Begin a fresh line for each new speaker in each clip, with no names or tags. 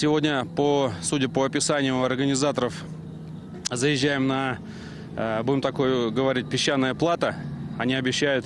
Сегодня, судя по описанию организаторов, заезжаем на, будем такое говорить, песчаная плата. Они обещают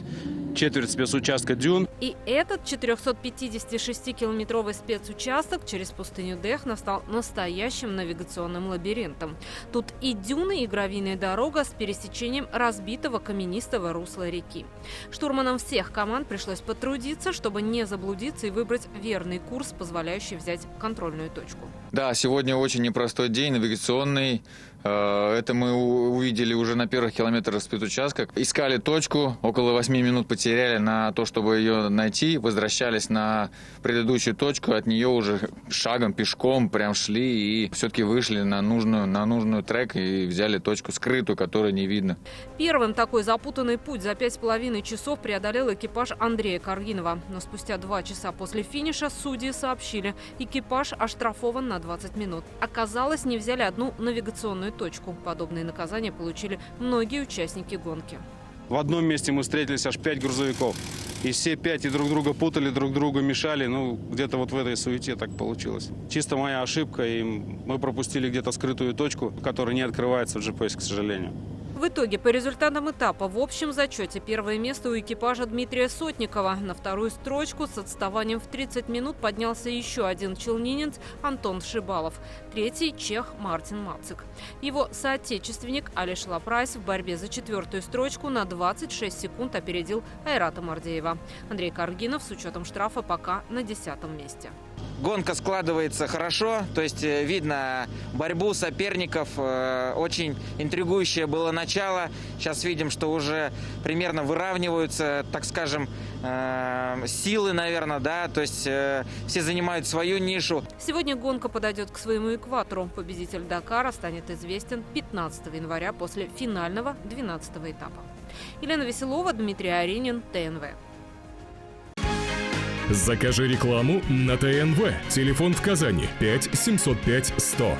четверть спецучастка дюн.
И этот 456-километровый спецучасток через пустыню Дехна стал настоящим навигационным лабиринтом. Тут и дюны, и гравийная дорога с пересечением разбитого каменистого русла реки. Штурманам всех команд пришлось потрудиться, чтобы не заблудиться и выбрать верный курс, позволяющий взять контрольную точку.
Да, сегодня очень непростой день, навигационный. Это мы увидели уже на первых километрах спецучастка. Искали точку, около 8 минут потеряли на то, чтобы ее найти. Возвращались на предыдущую точку, от нее уже шагом, пешком прям шли и все-таки вышли на нужную трек и взяли точку скрытую, которую не видно.
Первым такой запутанный путь за 5,5 часов преодолел экипаж Андрея Каргинова. Но спустя 2 часа после финиша судьи сообщили, экипаж оштрафован на 20 минут. Оказалось, не взяли одну навигационную точку. Подобные наказания получили многие участники гонки.
В одном месте мы встретились аж 5 грузовиков. И все 5 и друг друга путали, друг другу мешали. Ну, где-то вот в этой суете так получилось. Чисто моя ошибка, и мы пропустили где-то скрытую точку, которая не открывается в GPS, к сожалению.
В итоге, по результатам этапа, в общем зачете первое место у экипажа Дмитрия Сотникова. На вторую строчку с отставанием в 30 минут поднялся еще один челнинец Антон Шибалов. Третий – чех Мартин Мацик. Его соотечественник Алиш Лапрайс в борьбе за 4-ю строчку на 26 секунд опередил Айрата Мардеева. Андрей Каргинов с учетом штрафа пока на 10-м месте.
Гонка складывается хорошо, то есть видно борьбу соперников, очень интригующее было начало. Сейчас видим, что уже примерно выравниваются, так скажем, силы, наверное, да, то есть все занимают свою нишу.
Сегодня гонка подойдет к своему экватору. Победитель Дакара станет известен 15 января после финального 12-го этапа. Елена Веселова, Дмитрий Аринин, ТНВ.
Закажи рекламу на ТНВ. Телефон в Казани 5 705 100.